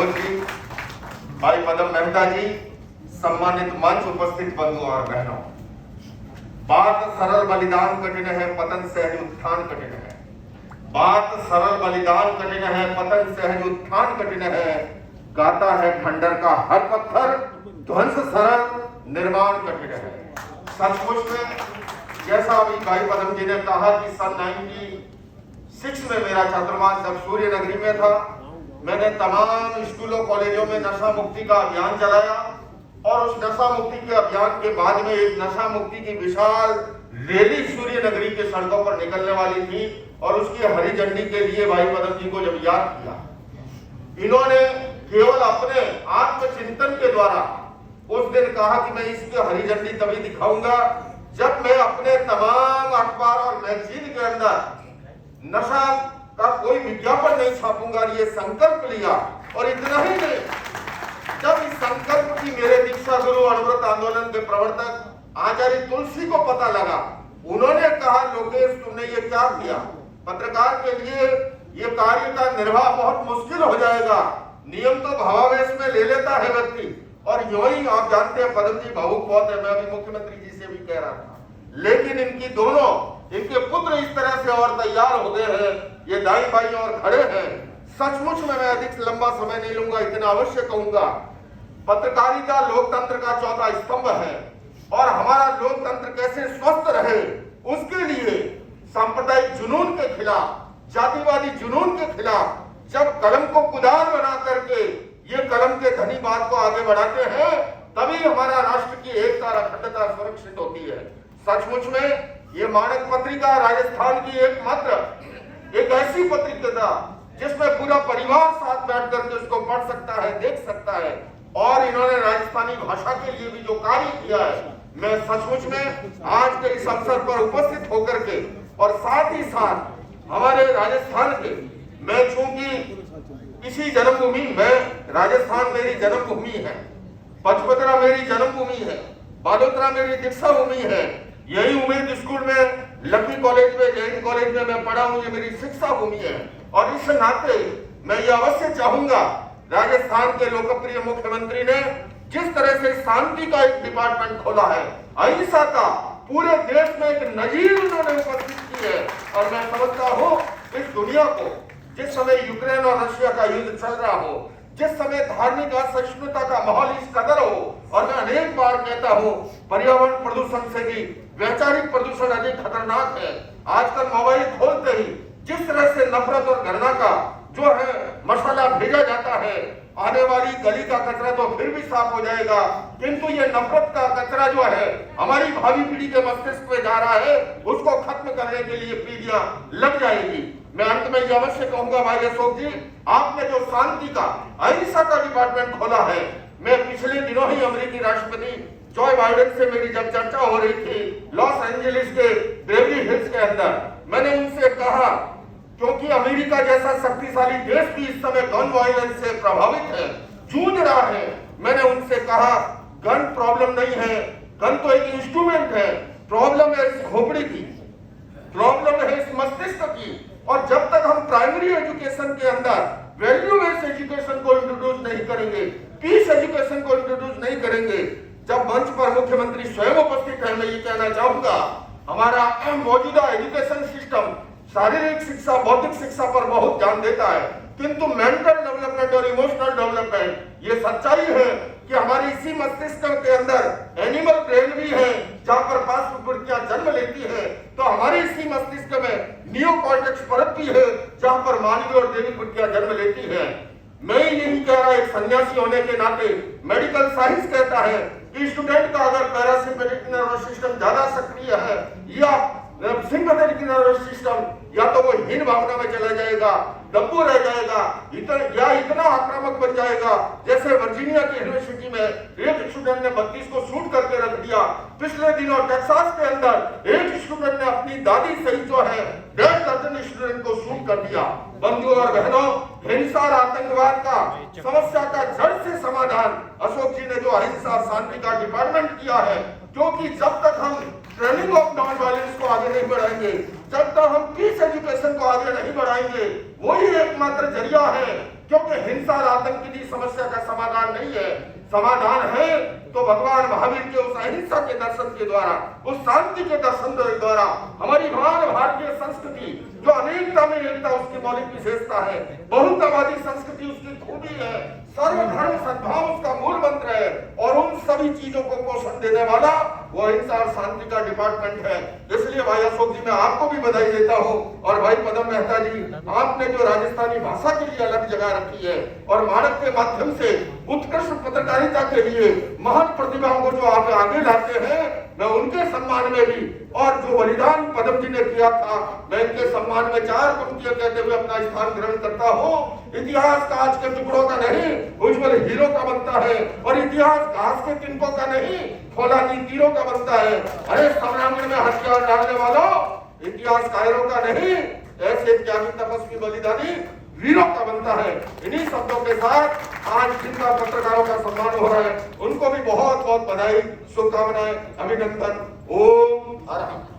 गहलोत जी, भाई पदम मेहता जी, सम्मानित मंच उपस्थित बंधुओं और बहनों, बात सरल बलिदान कठिन है, पतन सहज उत्थान कठिन है। बात सरल बलिदान कठिन है, पतन सहज उत्थान कठिन है। गाता है खंडर का हर पत्थर, ध्वंस सरल निर्माण कठिन है। सचमुच में जैसा अभी भाई पदम जी ने कहा कि सन 96 में मेरा छात्रवास जब सूर्य नगरी में था, मैंने तमाम स्कूलों कॉलेजों में नशा मुक्ति का अभियान चलाया और उस नशा मुक्ति के अभियान के बाद में एक नशा मुक्ति की विशाल रैली सूर्य नगरी के सड़कों पर निकलने वाली थी और उसकी हरी झंडी के लिए भाई पदम जी को जब याद किया, इन्होंने केवल अपने आत्मचिंतन के द्वारा उस दिन कहा कि मैं इसकी हरी झंडी तभी दिखाऊंगा जब मैं अपने तमाम अखबार और मैगजीन के अंदर नशा का कोई विज्ञापन नहीं छापूंगा। ये संकल्प लिया और इतना ही नहीं, जब इस संकल्प की मेरे दीक्षा गुरु अणुव्रत आंदोलन के प्रवर्तक आचार्य तुलसी को पता लगा, उन्होंने कहा लोकेश तुमने ये क्या किया, पत्रकार के लिए ये कार्य का निर्वाह बहुत मुश्किल हो जाएगा, नियम तो भावावेश में ले लेता है व्यक्ति। और यूं ही आप जानते हैं पदम जी भावुक बहुत है, मैं अभी मुख्यमंत्री जी से भी कह रहा था, लेकिन इनकी दोनों इनके पुत्र इस तरह से और तैयार हो गए हैं, ये दाई बाई और खड़े हैं। सचमुच में मैं अधिक लंबा समय नहीं लूंगा, इतना अवश्य कहूंगा, पत्रकारिता लोकतंत्र का चौथा स्तंभ है और हमारा लोकतंत्र कैसे स्वस्थ रहे उसके लिए सांप्रदायिक जुनून के खिलाफ, जातिवादी जुनून के खिलाफ जब कलम को कुदार बना करके ये कलम के धनी बात को आगे बढ़ाते हैं, तभी हमारा राष्ट्र की एकता और अखंडता सुरक्षित होती है। सचमुच में ये मानक पत्रिका राजस्थान की एकमात्र एक ऐसी पत्रिका जिसमें पूरा परिवार साथ बैठ करके उसको पढ़ सकता है, देख सकता है। और इन्होंने राजस्थानी भाषा के लिए भी जो कार्य किया है, मैं सचमुच में आज के इस अवसर पर उपस्थित होकर के और साथ ही साथ हमारे राजस्थान के, मैं चूंकि इसी जन्मभूमि में, राजस्थान मेरी जन्मभूमि है, पचपदरा मेरी जन्मभूमि है, बालोतरा मेरी दीक्षा भूमि है, यही उम्मीद स्कूल में, लकी कॉलेज में, जैन कॉलेज में मैं पढ़ा हूं, ये मेरी शिक्षा भूमि है। और इस नाते मैं ये अवश्य चाहूंगा, राजस्थान के लोकप्रिय मुख्यमंत्री ने जिस तरह से शांति का एक डिपार्टमेंट खोला है, अहिंसा का पूरे देश में एक नजीर उन्होंने उपस्थित की है। और मैं समझता हूँ इस दुनिया को, जिस समय यूक्रेन और रशिया का युद्ध चल रहा हो, जिस समय धार्मिक असहिष्णुता का माहौल इस कदर हो, और मैं अनेक बार कहता हूँ पर्यावरण प्रदूषण से भी वैचारिक प्रदूषण अधिक खतरनाक है। आजकल मोबाइल खोलते ही जिस तरह से नफरत और घृणा का जो है मसाला भेजा जाता है, आने वाली गली का कचरा तो फिर भी साफ हो जाएगा, किंतु ये नफरत का कचरा जो है हमारी भावी पीढ़ी के मस्तिष्क में जा रहा है, उसको खत्म करने के लिए पीढ़ियां लग जाएगी। मैं अंत में ये अवश्य कहूंगा भाई अशोक जी, आपने जो शांति का, अहिंसा का डिपार्टमेंट खोला है, मैं पिछले दिनों ही अमेरिकी राष्ट्रपति जॉय बाइडेन से मेरी जब चर्चा हो रही थी लॉस एंजलिस के बेवरली हिल्स के अंदर, मैंने उनसे कहा, क्योंकि अमेरिका जैसा शक्तिशाली देश भी इस समय गन वायलेंस से प्रभावित है, जूझ रहा है, मैंने उनसे कहा गन प्रॉब्लम नहीं है, गन तो एक इंस्ट्रूमेंट है, प्रॉब्लम है इस खोपड़ी की, प्रॉब्लम है इस मस्तिष्क की। और जब तक हम प्राइमरी एजुकेशन के अंदर वैल्यू बेस्ड एजुकेशन को इंट्रोड्यूस नहीं करेंगे, पीस एजुकेशन को इंट्रोड्यूस नहीं करेंगे, जब मंच पर मुख्यमंत्री स्वयं उपस्थित है, मैं ये कहना चाहूंगा हमारा मौजूदा एजुकेशन सिस्टम शारीरिक शिक्षा, बौद्धिक शिक्षा पर बहुत ध्यान देता है, किंतु मेंटल डेवलपमेंट और इमोशनल डेवलपमेंट, ये सच्चाई है कि हमारी इसी मस्तिष्क के अंदर एनिमल ब्रेन भी है, जहां पर पार्श्ववृत्तियां जन्म लेती है, तो हमारी इसी मस्तिष्क में नियोकॉर्टेक्स परत भी है, जहां पर मानवीय और दैविक वृत्तियां जन्म लेती है। मैं ही नहीं कह रहा, एक सन्यासी होने के नाते मेडिकल साइंस कहता है कि स्टूडेंट का अगर पैरासिम्पैथेटिक नर्वस सिस्टम ज्यादा सक्रिय है या सिंपैथेटिक नर्वस सिस्टम, या तो वो हीन भावना में चला जाएगा, दब्बू रह जाएगा, इतना आक्रामक बन जाएगा। जैसे वर्जीनिया की यूनिवर्सिटी में एक स्टूडेंट ने 32 को शूट करके रख दिया। पिछले दिनों टेक्सास के अंदर एक स्टूडेंट ने अपनी दादी सहित जो है 1.5 दर्जन स्टूडेंट को शूट कर दिया। बंधुओं और बहनों, हिंसा और आतंकवाद का समस्या का जड़ से समाधान अशोक जी ने जो अहिंसा शांति का डिपार्टमेंट किया है, क्योंकि जब तक हम ट्रेनिंग ऑफ नॉन वायलेंस को आगे नहीं बढ़ाएंगे, जब तक हम पीस एजुकेशन को आगे नहीं बढ़ाएंगे, वही एकमात्र जरिया है क्योंकि हिंसा और आतंक की समस्या का समाधान नहीं है। समाधान है तो भगवान महावीर के उस अहिंसा के दर्शन के द्वारा, उस शांति के दर्शन के द्वारा, हमारी महान भारतीय संस्कृति जो अनेकता में एकता उसकी मौलिक विशेषता है, बहुत्ववादी संस्कृति उसकी खूबी है, सर्वधर्म सद्भाव उसका मूल मंत्र है, और उन सभी चीजों को पोषण देने वाला वो अहिंसा और शांति का डिपार्टमेंट है। इसलिए भाई अशोक जी मैं आपको भी बधाई देता हूँ, और भाई पदम मेहता जी आपने जो राजस्थानी भाषा के लिए अलग जगह रखी है और मानक के माध्यम से उत्कृष्ट पत्रकारिता के लिए महान प्रतिभाओं को जो आप आगे लाते हैं, मैं उनके सम्मान में भी, और जो बलिदान पदम जी ने किया था, मैं इनके सम्मान में 4 पंक्तियां कहते हुए अपना स्थान ग्रहण करता हूँ। इतिहास कांच के टुकड़ों का नहीं, उज्जवल हीरो का बनता है, और इतिहास घास के तिनकों का नहीं, फौलादी तीरों का बनता है। अरे संग्राम में हथियार डालने वालों, इतिहास कायरों का नहीं, ऐसे त्यागी तपस्वी बलिदानी वीरों का बनता है। इन्हीं शब्दों के साथ आज जिनका पत्रकारों का सम्मान हो रहा है, उनको भी बहुत बहुत बधाई, शुभकामनाएं, अभिनंदन। ओम हर हर।